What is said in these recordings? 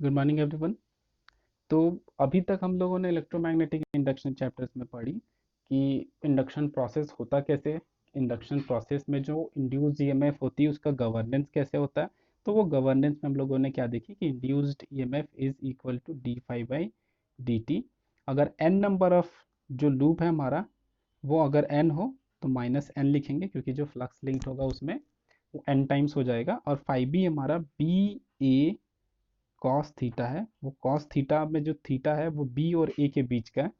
Good morning everyone. तो अभी तक हम लोगों ने इलेक्ट्रोमैग्नेटिक इंडक्शन चैप्टर्स में पढ़ी कि इंडक्शन प्रोसेस होता कैसे, इंडक्शन प्रोसेस में जो इंड्यूस्ड ईएमएफ होती है उसका गवर्नेंस कैसे होता है। तो वो गवर्नेंस में हम लोगों ने क्या देखी कि induced EMF is equal to D phi by D T. अगर एन नंबर ऑफ जो लूप है हमारा वो अगर एन हो तो माइनस एन लिखेंगे, क्योंकि जो फ्लक्स लिंक्ड होगा उसमें वो एन टाइम्स हो जाएगा। और फाई बी हमारा बी ए कॉस थीटा है, वो कॉस थीटा में जो थीटा है वो बी और ए के बीच का है।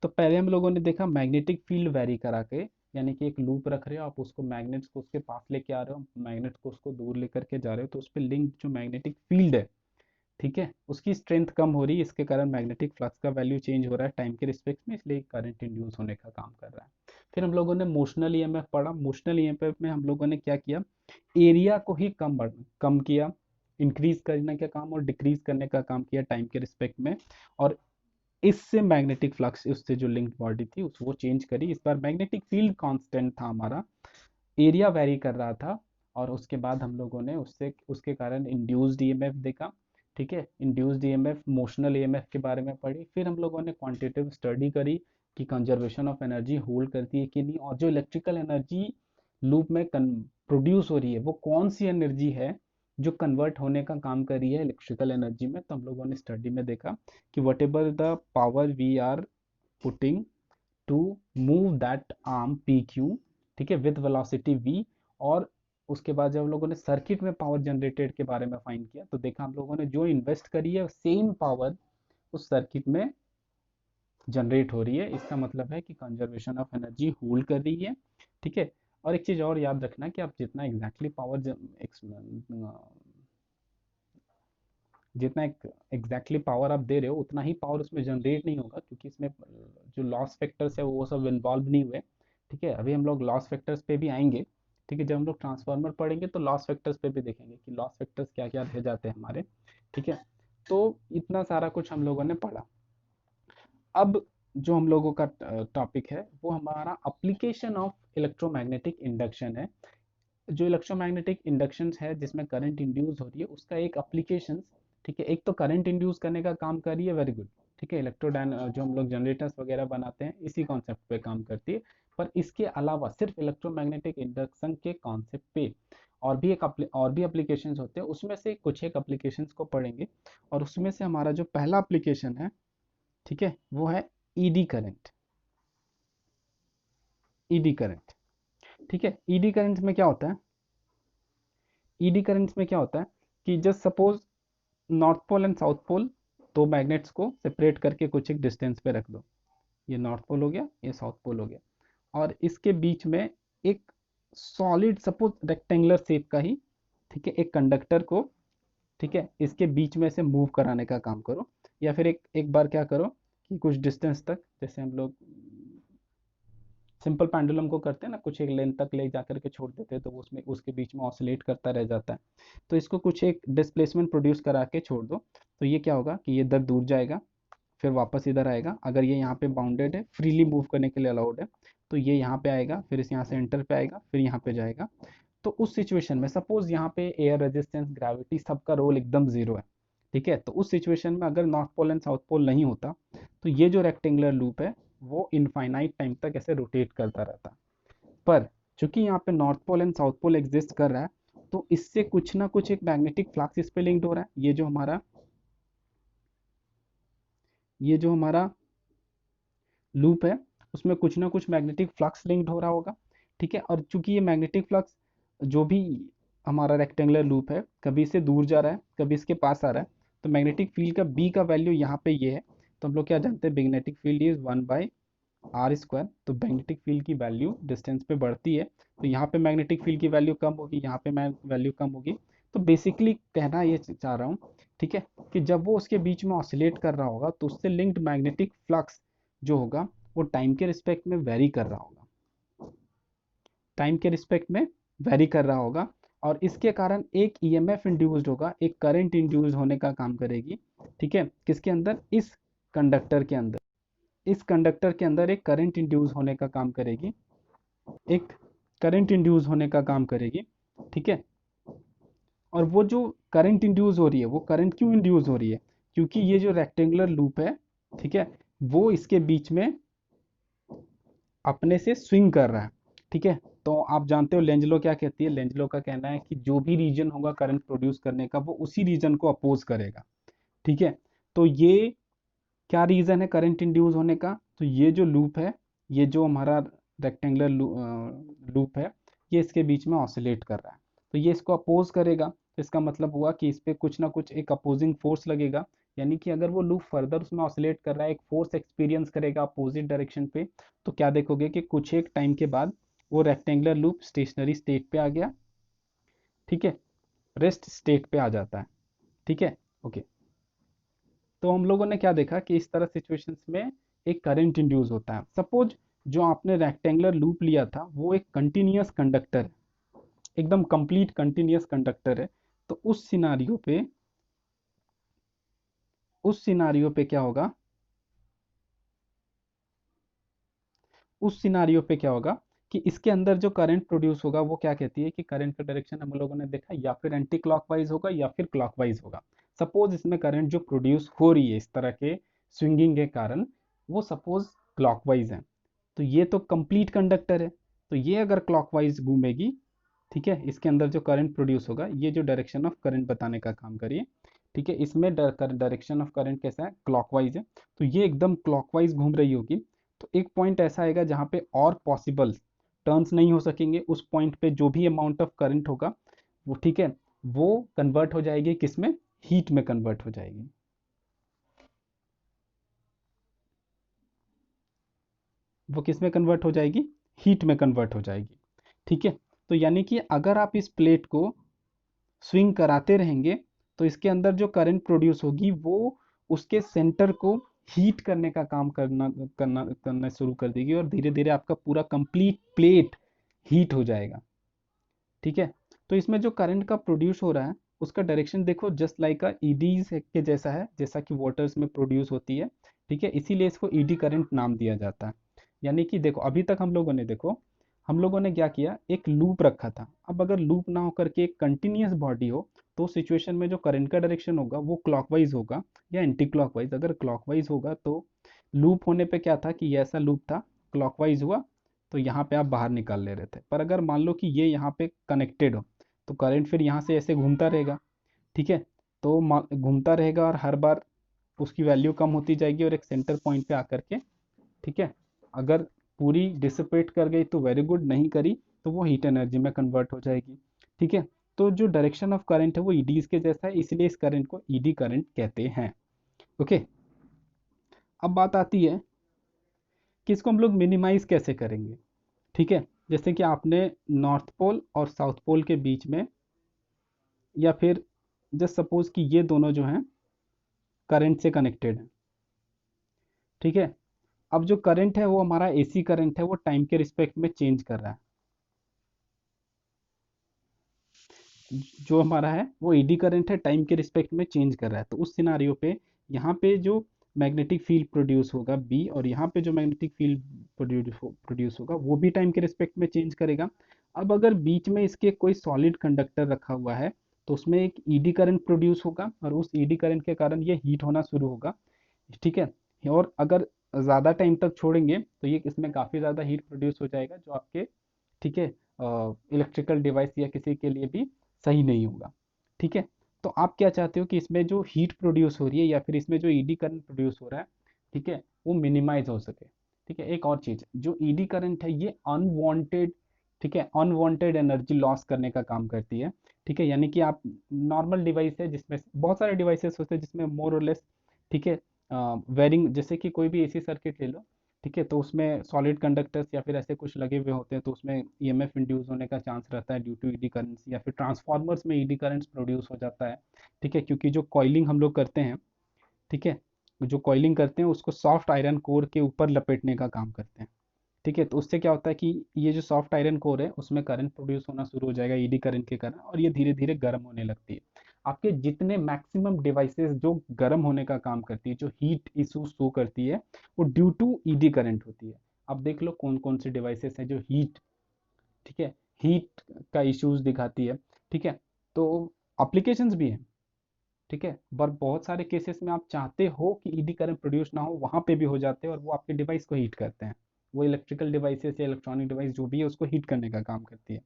तो पहले हम लोगों ने देखा मैग्नेटिक फील्ड वेरी करा के, यानी कि एक लूप रख रहे हो आप, उसको मैग्नेट को उसके पास लेके आ रहे हो, मैग्नेट को उसको दूर लेकर के जा रहे हो, तो उस पर लिंक जो मैग्नेटिक फील्ड है, ठीक है, उसकी स्ट्रेंथ कम हो रही है, इसके कारण मैग्नेटिक फ्लक्स का वैल्यू चेंज हो रहा है टाइम के रिस्पेक्ट में, इसलिए करंट इंड्यूस होने का काम कर रहा है। फिर हम लोगों ने मोशनल ईएमएफ पढ़ा। मोशनल ईएमएफ में हम लोगों ने क्या किया, एरिया को ही कम किया, इंक्रीज करने का काम और डिक्रीज करने का काम किया टाइम के रिस्पेक्ट में। और इससे मैग्नेटिक फ्लक्स, उससे जो लिंक्ड बॉडी थी उस वो चेंज करी। इस बार मैग्नेटिक फील्ड कांस्टेंट था हमारा, एरिया वेरी कर रहा था। और उसके बाद हम लोगों ने उससे उसके कारण इंड्यूस्ड ईएमएफ देखा। ठीक है, इंड्यूस्ड ईएमएफ, मोशनल ईएमएफ के बारे में पढ़ी। फिर हम लोगों ने क्वांटिटेटिव स्टडी करी कि कंजर्वेशन ऑफ एनर्जी होल्ड करती है कि नहीं, और जो इलेक्ट्रिकल एनर्जी लूप में प्रोड्यूस हो रही है वो कौन सी एनर्जी है जो कन्वर्ट होने का काम कर रही है इलेक्ट्रिकल एनर्जी में। तो हम लोगों ने स्टडी में देखा कि whatever the power we are putting to move that arm P Q, ठीक है, विद वेलोसिटी v। और उसके बाद जब हम लोगों ने सर्किट में पावर जनरेटेड के बारे में फाइंड किया तो देखा हम लोगों ने जो इन्वेस्ट करी है सेम पावर उस सर्किट में जनरेट हो रही है। इसका मतलब है कि कंजर्वेशन ऑफ एनर्जी होल्ड कर रही है। ठीक है, और एक चीज और याद रखना कि आप जितना एग्जैक्टली पावर जितना एग्जैक्टली पावर आप दे रहे हो उतना ही पावर उसमें जनरेट नहीं होगा, क्योंकि इसमें जो लॉस फैक्टर्स है वो सब इन्वॉल्व नहीं हुए। ठीक है, अभी हम लोग लॉस फैक्टर्स पे भी आएंगे। ठीक है, जब हम लोग ट्रांसफार्मर पढ़ेंगे तो लॉस फैक्टर्स पे भी देखेंगे कि लॉस फैक्टर्स क्या क्या रह जाते हैं हमारे। ठीक है, तो इतना सारा कुछ हम लोगों ने पढ़ा। अब जो हम लोगों का टॉपिक है वो हमारा अप्लीकेशन ऑफ इलेक्ट्रोमैग्नेटिक इंडक्शन है। जो इलेक्ट्रोमैग्नेटिक इंडक्शन है जिसमें करंट इंड्यूस हो रही है उसका एक एप्लीकेशन। ठीक है, एक तो करंट इंड्यूस करने का काम कर रही है, वेरी गुड। ठीक है, इलेक्ट्रोडाइन जो हम लोग जनरेटर्स वगैरह बनाते हैं इसी कॉन्सेप्ट पे काम करती है। पर इसके अलावा सिर्फ इलेक्ट्रोमैग्नेटिक इंडक्शन के कॉन्सेप्ट पे और भी एप्लीकेशंस होते हैं, उसमें से कुछ एक एप्लीकेशंस को पढ़ेंगे। और उसमें से हमारा जो पहला एप्लीकेशन है, ठीक है, वो है ईडी करंट। ईडी करंट, ठीक है, ईडी करंट में क्या होता है, ईडी करंट्स में क्या होता है कि just suppose north pole and south pole, दो मैग्नेट्स को सेपरेट करके कुछ एक डिस्टेंस पे रख दो। ये नॉर्थ पोल हो गया, ये साउथ पोल हो गया, और इसके बीच में एक सॉलिड सपोज रेक्टेंगुलर शेप का ही, ठीक है, एक कंडक्टर को, ठीक है, इसके बीच में से मूव कराने का काम करो। या फिर एक एक बार क्या करो कि कुछ डिस्टेंस तक, जैसे हम लोग सिंपल पेंडुलम को करते हैं ना, कुछ एक लेंथ तक ले जाकर के छोड़ देते हैं तो उसमें उसके बीच में ऑसिलेट करता रह जाता है। तो इसको कुछ एक डिस्प्लेसमेंट प्रोड्यूस करा के छोड़ दो, तो ये क्या होगा कि ये इधर दूर जाएगा, फिर वापस इधर आएगा। अगर ये यहाँ पे बाउंडेड है, फ्रीली मूव करने के लिए अलाउड है, तो ये यहाँ पे आएगा, फिर इस यहाँ से एंटर पे आएगा, फिर यहाँ पे जाएगा। तो उस सिचुएशन में सपोज यहाँ पे एयर रेजिस्टेंस, ग्रेविटी, सबका रोल एकदम जीरो है। ठीक है, तो उस सिचुएशन में अगर north pole and south pole नहीं होता तो ये जो रेक्टेंगुलर लूप है वो इनफाइनाइट टाइम तक ऐसे रोटेट करता रहता। पर चूंकि यहाँ पे north pole and south pole exist कर रहा है, तो इससे कुछ ना कुछ एक मैग्नेटिक फ्लक्स इस पे लिंक्ड हो रहा है। ये जो हमारा लूप है उसमें कुछ ना कुछ मैग्नेटिक फ्लक्स लिंक्ड हो रहा होगा। ठीक है, और चूंकि ये मैग्नेटिक फ्लक्स जो भी हमारा रेक्टेंगुलर लूप है कभी इससे दूर जा रहा है कभी इसके पास आ रहा है, तो मैग्नेटिक फील्ड का बी का वैल्यू यहाँ पे ये है। तो हम लोग क्या जानते हैं, मैग्नेटिक फील्ड इज 1/r²। तो मैग्नेटिक फील्ड की वैल्यू डिस्टेंस पे बढ़ती है, तो यहाँ पे मैग्नेटिक फील्ड की वैल्यू कम होगी, यहाँ पे वैल्यू कम होगी। तो बेसिकली कहना ये चाह रहा हूँ, ठीक है, कि जब वो उसके बीच में ऑसिलेट कर रहा होगा तो उससे लिंक्ड मैग्नेटिक फ्लक्स जो होगा वो टाइम के रिस्पेक्ट में वेरी कर रहा होगा, टाइम के रिस्पेक्ट में वेरी कर रहा होगा। और इसके कारण एक ईएमएफ इंड्यूस्ड होगा, एक करंट इंड्यूस होने का काम करेगी। ठीक है, किसके अंदर, इस कंडक्टर के अंदर, इस कंडक्टर के अंदर एक करंट इंड्यूस होने का काम करेगी, एक करंट इंड्यूस होने का काम करेगी। ठीक है, और वो जो करंट इंड्यूस हो रही है, वो करंट क्यों इंड्यूस हो रही है? क्योंकि ये जो रेक्टेंगुलर लूप है, ठीक है, वो इसके बीच में अपने से स्विंग कर रहा है, ठीक है। तो आप जानते हो लेंज लॉ क्या कहती है? लेंज लॉ का कहना है कि जो भी रीजन होगा करंट प्रोड्यूस करने का, वो उसी रीजन को अपोज करेगा, ठीक है। तो ये क्या रीजन है करंट इंड्यूस होने का? तो ये जो लूप है, ये जो हमारा रेक्टेंगुलर लूप है, ये इसके बीच में ऑसिलेट कर रहा है, तो ये इसको अपोज करेगा। तो इसका मतलब हुआ कि इस पे कुछ ना कुछ एक अपोजिंग फोर्स लगेगा, यानी कि अगर वो लूप फर्दर उसमें ऑसिलेट कर रहा है, एक फोर्स एक्सपीरियंस करेगा अपोजिट डायरेक्शन पे, तो क्या देखोगे कि कुछ एक टाइम के बाद वो रेक्टेंगुलर लूप स्टेशनरी स्टेट पे आ गया, ठीक है, रेस्ट स्टेट पे आ जाता है, ठीक है। ओके, तो हम लोगों ने क्या देखा कि इस तरह सिचुएशंस में एक करंट इंड्यूस होता है। सपोज जो आपने रेक्टेंगुलर लूप लिया था वो एक कंटिन्यूअस कंडक्टर है, एकदम कंप्लीट कंटिन्यूअस कंडक्टर है, तो उस सिनारियो पे क्या होगा? उस सिनारियो पे क्या होगा कि इसके अंदर जो करंट प्रोड्यूस होगा, वो क्या कहती है कि करंट का डायरेक्शन हम लोगों ने देखा या फिर एंटी क्लॉकवाइज होगा या फिर क्लॉकवाइज होगा। सपोज इसमें करंट जो प्रोड्यूस हो रही है इस तरह के स्विंगिंग के कारण, वो सपोज क्लॉकवाइज है, तो ये तो कंप्लीट कंडक्टर है, तो ये अगर क्लॉकवाइज घूमेगी, ठीक है, इसके अंदर जो करंट प्रोड्यूस होगा, ये जो डायरेक्शन ऑफ करंट बताने का काम करिए, ठीक है, इसमें डायरेक्शन ऑफ करंट कैसा है? क्लॉकवाइज है, तो ये एकदम क्लॉकवाइज घूम रही होगी। तो एक पॉइंट ऐसा आएगा जहाँ पे और पॉसिबल टर्न्स नहीं हो सकेंगे, उस पॉइंट पे जो भी अमाउंट ऑफ करंट होगा, वो, ठीक है, वो कन्वर्ट हो जाएगी किसमें? हीट में कन्वर्ट हो जाएगी। वो किस में कन्वर्ट हो जाएगी? हीट में कन्वर्ट हो जाएगी, ठीक है। तो यानी कि अगर आप इस प्लेट को स्विंग कराते रहेंगे, तो इसके अंदर जो करंट प्रोड्यूस होगी वो उसके सेंटर को हीट करने का काम करना शुरू कर देगी, और धीरे धीरे आपका पूरा कंप्लीट प्लेट हीट हो जाएगा, ठीक है। तो इसमें जो करंट का प्रोड्यूस हो रहा है, उसका डायरेक्शन देखो जस्ट लाइक अ ईडी के जैसा है, जैसा कि वाटर्स में प्रोड्यूस होती है, ठीक है, इसीलिए इसको ईडी करंट नाम दिया जाता है। यानी कि देखो अभी तक हम लोगों ने क्या किया, एक लूप रखा था। अब अगर लूप ना होकर के एक कंटिन्यूअस बॉडी हो, तो सिचुएशन में जो करंट का डायरेक्शन होगा वो क्लॉकवाइज होगा या एंटी क्लॉकवाइज। अगर क्लॉकवाइज होगा तो लूप होने पे क्या था कि ये ऐसा लूप था, क्लॉकवाइज हुआ तो यहाँ पे आप बाहर निकाल ले रहे थे। पर अगर मान लो कि ये यहाँ पे कनेक्टेड हो, तो करंट फिर यहाँ से ऐसे घूमता रहेगा, ठीक है। तो घूमता रहेगा और हर बार उसकी वैल्यू कम होती जाएगी और एक सेंटर पॉइंट पे आकर के, ठीक है, अगर पूरी डिसिपेट कर गई तो वेरी गुड, नहीं करी तो वो हीट एनर्जी में कन्वर्ट हो जाएगी, ठीक है। तो जो डायरेक्शन ऑफ करंट है वो ईडी के जैसा है, इसलिए इस करंट को ईडी करंट कहते हैं। ओके, अब बात आती है कि इसको हम लोग मिनिमाइज कैसे करेंगे, ठीक है। जैसे कि आपने नॉर्थ पोल और साउथ पोल के बीच में, या फिर जस्ट सपोज कि ये दोनों जो हैं करंट से कनेक्टेड हैं, ठीक है। अब जो करंट है वो हमारा एसी करंट है, वो टाइम के रिस्पेक्ट में चेंज कर रहा है। जो हमारा है वो ईडी करंट है, टाइम के रिस्पेक्ट में चेंज कर रहा है। तो उस सिनारियो पे यहाँ पे जो मैग्नेटिक फील्ड प्रोड्यूस होगा बी, और यहाँ पे जो मैग्नेटिक फील्ड प्रोड्यूस होगा वो भी टाइम के रिस्पेक्ट में चेंज करेगा। अब अगर बीच में इसके कोई सॉलिड कंडक्टर रखा हुआ है, तो उसमें एक ईडी करंट प्रोड्यूस होगा, और उस ईडी करंट के कारण ये हीट होना शुरू होगा, ठीक है। और अगर ज़्यादा टाइम तक छोड़ेंगे तो ये इसमें काफ़ी ज़्यादा हीट प्रोड्यूस हो जाएगा, जो आपके, ठीक है, इलेक्ट्रिकल डिवाइस या किसी के लिए भी सही नहीं होगा, ठीक है। तो आप क्या चाहते हो कि इसमें जो हीट प्रोड्यूस हो रही है या फिर इसमें जो ईडी करंट प्रोड्यूस हो रहा है, ठीक है, वो मिनिमाइज हो सके, ठीक है। एक और चीज़, जो ईडी करंट है ये अनवांटेड, ठीक है, अनवांटेड एनर्जी लॉस करने का काम करती है, ठीक है। यानी कि आप नॉर्मल डिवाइस है जिसमें बहुत सारे डिवाइसेस होते हैं जिसमें मोर और लेस, ठीक है, वेरिंग, जैसे कि कोई भी एसी सर्किट ले लो, ठीक है, तो उसमें सॉलिड कंडक्टर्स या फिर ऐसे कुछ लगे हुए होते हैं, तो उसमें ईएमएफ इंड्यूस होने का चांस रहता है ड्यू टू ईडी करंट्स, या फिर ट्रांसफार्मर्स में ईडी करंट्स प्रोड्यूस हो जाता है, ठीक है, क्योंकि जो कॉइलिंग हम लोग करते हैं, ठीक है, जो कॉइलिंग करते हैं उसको सॉफ्ट आयरन कोर के ऊपर लपेटने का काम करते हैं, ठीक है। तो उससे क्या होता है कि ये जो सॉफ्ट आयरन कोर है उसमें करंट प्रोड्यूस होना शुरू हो जाएगा ईडी करंट के कारण, और ये धीरे धीरे गर्म होने लगती है। आपके जितने मैक्सिमम डिवाइसेस जो गर्म होने का काम करती है, जो हीट इशू शो करती है, वो ड्यू टू ईडी करंट होती है। अब देख लो कौन कौन से डिवाइसेस हैं जो हीट, ठीक है, हीट का इश्यूज दिखाती है, ठीक है। तो एप्लीकेशंस भी हैं, ठीक है, पर बहुत सारे केसेस में आप चाहते हो कि ईडी करंट प्रोड्यूस ना हो, वहाँ पे भी हो जाते हैं और वो आपके डिवाइस को हीट करते हैं। वो इलेक्ट्रिकल डिवाइसेस या इलेक्ट्रॉनिक डिवाइस जो भी है उसको हीट करने का काम करती है,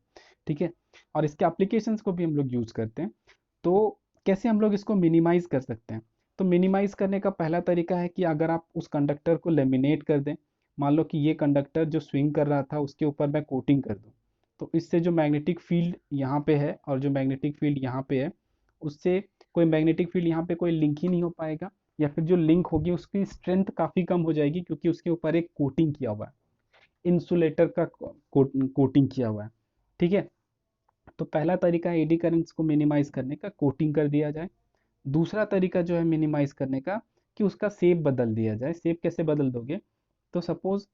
ठीक है। और इसके एप्लीकेशंस को भी हम लोग यूज़ करते हैं। तो कैसे हम लोग इसको मिनिमाइज़ कर सकते हैं? तो मिनिमाइज़ करने का पहला तरीका है कि अगर आप उस कंडक्टर को लेमिनेट कर दें, मान लो कि ये कंडक्टर जो स्विंग कर रहा था उसके ऊपर मैं कोटिंग कर दूँ, तो इससे जो मैग्नेटिक फील्ड यहाँ पे है और जो मैग्नेटिक फील्ड यहाँ पे है, उससे कोई मैग्नेटिक फील्ड यहाँ पे कोई लिंक ही नहीं हो पाएगा, या फिर जो लिंक होगी उसकी स्ट्रेंथ काफ़ी कम हो जाएगी क्योंकि उसके ऊपर एक कोटिंग किया हुआ है, इंसुलेटर का कोटिंग किया हुआ है, ठीक है। तो पहला तरीका है एडी करंट्स को मिनिमाइज करने का, कोटिंग कर दिया जाए। दूसरा तरीका जो है मिनिमाइज करने का, कि उसका शेप बदल दिया जाए। शेप कैसे बदल दोगे? तो सपोज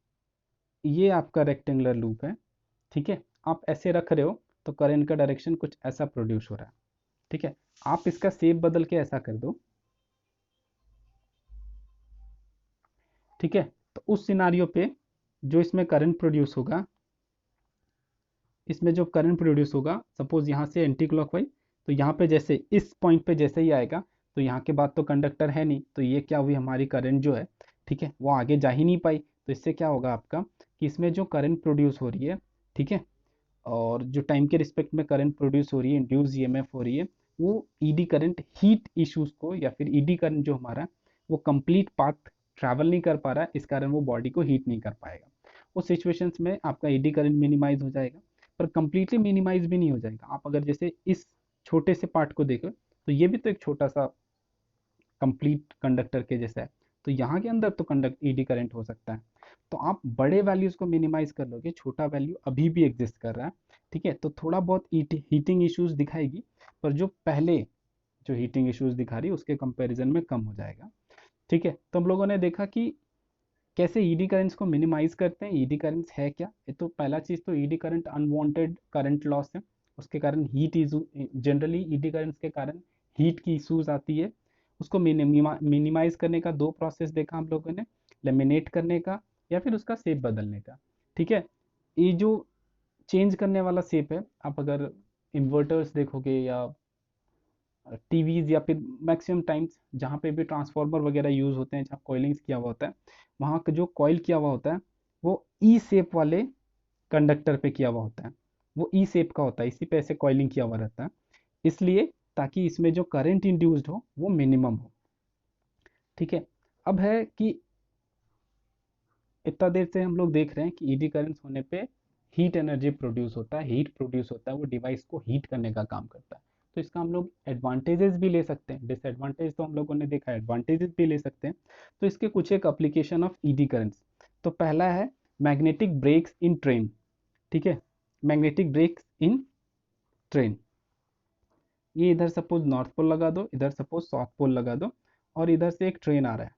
ये आपका रेक्टेंगुलर लूप है, ठीक है, आप ऐसे रख रहे हो तो करंट का डायरेक्शन कुछ ऐसा प्रोड्यूस हो रहा है, ठीक है। आप इसका शेप बदल के ऐसा कर दो, ठीक है। तो उस सिनारियो पे जो इसमें करंट प्रोड्यूस होगा, इसमें जो करंट प्रोड्यूस होगा, सपोज यहाँ से एंटी क्लॉकवाइज, तो यहाँ पे जैसे इस पॉइंट पे जैसे ही आएगा, तो यहाँ के बाद तो कंडक्टर है नहीं, तो ये क्या हुई, हमारी करंट जो है, ठीक है, वो आगे जा ही नहीं पाई। तो इससे क्या होगा आपका, कि इसमें जो करंट प्रोड्यूस हो रही है, ठीक है, और जो टाइम के रिस्पेक्ट में करंट प्रोड्यूस हो रही है, इंड्यूस ईएमएफ हो रही है, वो ईडी करंट हीट इश्यूज को, या फिर ईडी करंट जो हमारा है, वो कंप्लीट पाथ ट्रैवल नहीं कर पा रहा है, इस कारण वो बॉडी को हीट नहीं कर पाएगा। उस सिचुएशंस में आपका ईडी करंट मिनिमाइज हो जाएगा, पर कंप्लीटली मिनिमाइज भी नहीं हो जाएगा। आप अगर जैसे इस छोटे से पार्ट को देखो, तो ये भी तो एक छोटा सा कंप्लीट कंडक्टर के जैसा है, तो यहाँ के अंदर तो कंडक्ट ईडी करंट हो सकता है। तो आप बड़े वैल्यूज को मिनिमाइज कर लोगे, छोटा वैल्यू अभी भी एग्जिस्ट कर रहा है, ठीक है, तो थोड़ा बहुत हीटिंग इश्यूज दिखाएगी, पर जो पहले जो हीटिंग इश्यूज दिखा रही है उसके कंपैरिजन में कम हो जाएगा, ठीक है। तो हम लोगों ने देखा कि कैसे ईडी करंट्स को मिनिमाइज करते हैं। ईडी करंट्स है क्या? ये तो पहला चीज तो eddy current unwanted current loss है, उसके कारण heat issue, generally ED currents के कारण हीट की इश्यूज आती है। उसको मिनिमाइज करने का दो प्रोसेस देखा हम लोगों ने, लेमिनेट करने का या फिर उसका शेप बदलने का, ठीक है। ये जो चेंज करने वाला शेप है, आप अगर इन्वर्टर्स देखोगे या टीवीज या फिर मैक्सिमम टाइम्स जहाँ पे भी ट्रांसफार्मर वगैरह यूज होते हैं, जहाँ कॉइलिंग्स किया हुआ होता है, वहाँ का जो कॉइल किया हुआ होता है वो ई शेप वाले कंडक्टर पे किया हुआ होता है, वो ई शेप का होता है, इसी पे ऐसे कॉइलिंग किया हुआ रहता है, इसलिए ताकि इसमें जो करंट इंड्यूस्ड हो वो मिनिमम हो, ठीक है। अब है कि इतना देर से हम लोग देख रहे हैं कि ईडी करंट्स होने पे हीट एनर्जी प्रोड्यूस होता है, हीट प्रोड्यूस होता है, वो डिवाइस को हीट करने का काम करता है। तो इसका हम लोग एडवांटेजेस भी ले सकते हैं, डिसएडवांटेज तो हम लोगों ने देखा, एडवांटेजेस भी ले सकते हैं। तो इसके कुछ एक एप्लीकेशन ऑफ ईडी करंट्स, तो पहला है मैग्नेटिक ब्रेक्स इन ट्रेन, ठीक है, मैग्नेटिक ब्रेक्स इन ट्रेन। ये इधर सपोज नॉर्थ पोल लगा दो, इधर सपोज साउथ पोल लगा दो, और इधर से एक ट्रेन आ रहा है,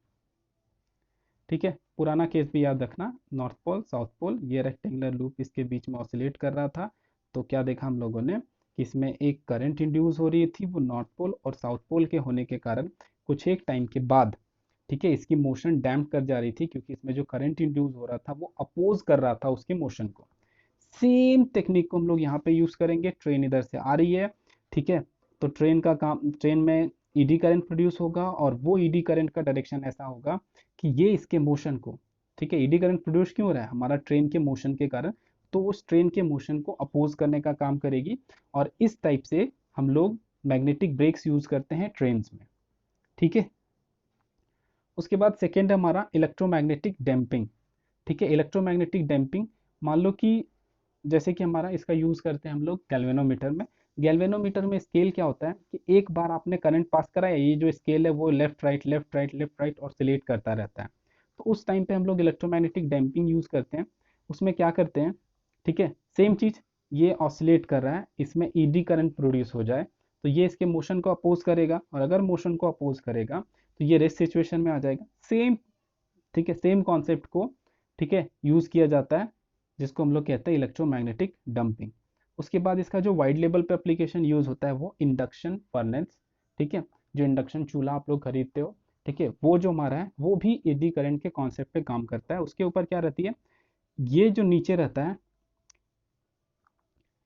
ठीक है। पुराना केस भी याद रखना, नॉर्थ पोल साउथ पोल, ये रेक्टेंगुलर लूप इसके बीच में ऑसिलेट कर रहा था। तो क्या देखा हम लोगों ने कि इसमें एक करंट इंड्यूस हो रही थी, वो नॉर्थ पोल और साउथ पोल के होने के कारण कुछ एक टाइम के बाद, ठीक है, इसकी मोशन डैम्प कर जा रही थी, क्योंकि इसमें जो करंट इंड्यूस हो रहा था वो अपोज कर रहा था उसके मोशन को। सेम टेक्निक को हम लोग यहाँ पे यूज करेंगे, ट्रेन इधर से आ रही है, ठीक है, तो ट्रेन का काम, ट्रेन में ईडी करंट प्रोड्यूस होगा और वो ईडी करंट का डायरेक्शन ऐसा होगा कि ये इसके मोशन को, ठीक है, ईडी करंट प्रोड्यूस क्यों हो रहा है, हमारा ट्रेन के मोशन के कारण, तो उस ट्रेन के मोशन को अपोज करने का काम करेगी। और इस टाइप से हम लोग मैग्नेटिक ब्रेक्स यूज करते हैं ट्रेन्स में, ठीक है। उसके बाद सेकेंड है हमारा इलेक्ट्रोमैग्नेटिक डैम्पिंग, ठीक है, इलेक्ट्रोमैग्नेटिक डैम्पिंग। मान लो कि जैसे कि हमारा इसका यूज़ करते हैं हम लोग गैल्वेनोमीटर में। गैल्वेनोमीटर में स्केल क्या होता है कि एक बार आपने करंट पास करा है, ये जो स्केल है वो left right left right left right oscillate करता रहता है। तो उस टाइम पे हम लोग इलेक्ट्रोमैग्नेटिक डैम्पिंग यूज़ करते हैं। उसमें क्या करते हैं, ठीक है, सेम चीज़, ये ऑसिलेट कर रहा है, इसमें ईडी करंट प्रोड्यूस हो जाए, तो ये इसके मोशन को अपोज करेगा, और अगर मोशन को अपोज करेगा तो ये रेस्ट सिचुएशन में आ जाएगा। सेम, ठीक है, सेम कॉन्सेप्ट को, ठीक है, यूज़ किया जाता है, जिसको हम लोग कहते हैं इलेक्ट्रोमैग्नेटिक डंपिंग। उसके बाद इसका जो वाइड लेवल पे एप्लीकेशन यूज़ होता है वो इंडक्शन फर्नेस, ठीक है, जो इंडक्शन चूल्हा आप लोग खरीदते हो, ठीक है, वो जो हमारा है वो भी एडी करंट के कॉन्सेप्ट पे काम करता है। उसके ऊपर क्या रहती है, ये जो नीचे रहता है,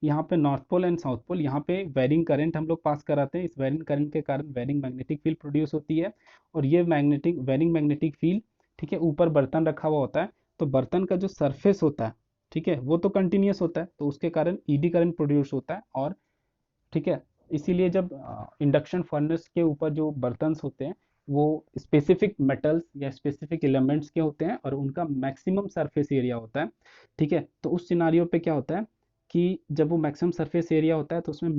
यहाँ पे north pole and south pole, यहाँ पे वेरिंग करंट हम लोग पास कराते हैं। इस वेरिंग करंट के कारण वेरिंग मैग्नेटिक फील्ड प्रोड्यूस होती है, और ये मैग्नेटिक वेरिंग मैग्नेटिक फील्ड, ठीक है, ऊपर बर्तन रखा हुआ होता है, तो बर्तन का जो सरफेस होता है, ठीक है, वो तो कंटिन्यूस होता है, तो उसके कारण ईडी करंट प्रोड्यूस होता है। और ठीक है, इसीलिए जब इंडक्शन फर्नेस के ऊपर जो बर्तन होते हैं वो स्पेसिफिक मेटल्स या स्पेसिफिक एलिमेंट्स के होते हैं और उनका मैक्सिमम सरफेस एरिया होता है, ठीक है। तो उस सिनारियो पे क्या होता है कि जब वो मैक्सिमम सरफेस एरिया होता है तो उसमें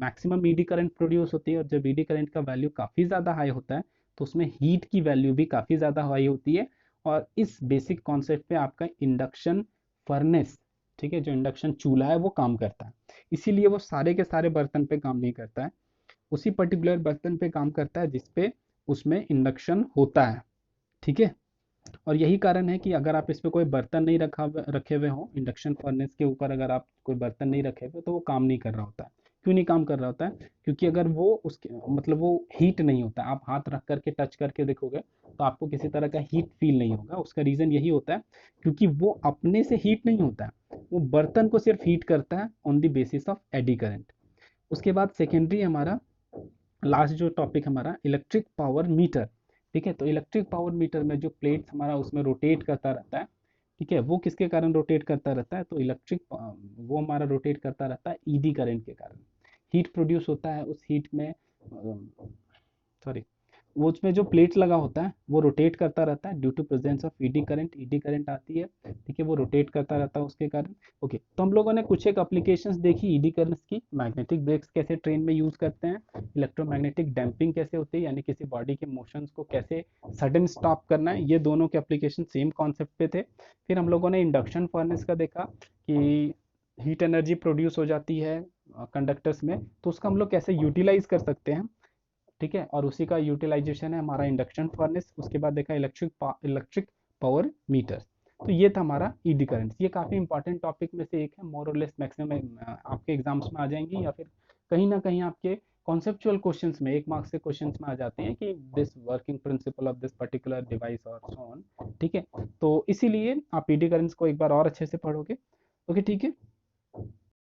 मैक्सिमम ईडी करंट प्रोड्यूस होती है, और जब ईडी करंट का वैल्यू काफ़ी ज़्यादा हाई होता है तो उसमें हीट की वैल्यू भी काफ़ी ज़्यादा हाई होती है। और इस बेसिक कॉन्सेप्ट पे आपका इंडक्शन फर्नेस, ठीक है, जो इंडक्शन चूल्हा है वो काम करता है। इसीलिए वो सारे के सारे बर्तन पे काम नहीं करता है, उसी पर्टिकुलर बर्तन पे काम करता है जिसपे उसमें इंडक्शन होता है, ठीक है। और यही कारण है कि अगर आप इस पे कोई बर्तन नहीं रखे हुए हो, इंडक्शन फर्नेस के ऊपर अगर आप कोई बर्तन नहीं रखे हुए, तो वो काम नहीं कर रहा होता है। क्यों नहीं काम कर रहा होता है? क्योंकि अगर वो उसके मतलब वो हीट नहीं होता, आप हाथ रख करके टच करके देखोगे तो आपको किसी तरह का हीट फील नहीं होगा। उसका रीज़न यही होता है क्योंकि वो अपने से हीट नहीं होता है, वो बर्तन को सिर्फ हीट करता है on the basis of eddy current. उसके बाद सेकेंडरी हमारा लास्ट जो टॉपिक हमारा इलेक्ट्रिक पावर मीटर, ठीक है। तो इलेक्ट्रिक पावर मीटर में जो प्लेट हमारा उसमें रोटेट करता रहता है, ठीक है, वो किसके कारण रोटेट करता रहता है? तो इलेक्ट्रिक वो हमारा रोटेट करता रहता है ईडी करंट के कारण। हीट प्रोड्यूस होता है, उस हीट में सॉरी, वो उसमें जो प्लेट लगा होता है वो रोटेट करता रहता है due to presence of ED current. ED current आती है, ठीक है, वो रोटेट करता रहता है उसके कारण। ओके, तो हम लोगों ने कुछ एक एप्लीकेशंस देखी ईडी करंट की। मैग्नेटिक ब्रेक्स कैसे ट्रेन में यूज करते हैं, इलेक्ट्रोमैग्नेटिक डैम्पिंग कैसे होती है, यानी किसी बॉडी के मोशंस को कैसे सडन स्टॉप करना है, ये दोनों के एप्लीकेशन सेम कॉन्सेप्ट पे थे। फिर हम लोगों ने इंडक्शन फर्नेस का देखा कि हीट एनर्जी प्रोड्यूस हो जाती है कंडक्टर्स में, तो उसका हम लोग कैसे यूटिलाइज कर सकते हैं, ठीक है। और उसी का यूटिलाइजेशन है हमारा इंडक्शन फर्नेस। उसके बाद देखा इलेक्ट्रिक पावर मीटर। तो ये था हमारा ईडी करंट। ये काफ़ी इंपॉर्टेंट टॉपिक में से एक है, मोर और लेस मैक्सिमम आपके एग्जाम्स में आ जाएंगी, या फिर कहीं ना कहीं आपके कॉन्सेप्चुअल क्वेश्चंस में 1 मार्क्स के क्वेश्चंस में आ जाते हैं कि this working principle of this particular device और सो ऑन, ठीक है। तो इसीलिए आप ईडी करंट्स को एक बार और अच्छे से पढ़ोगे। ओके, ठीक है।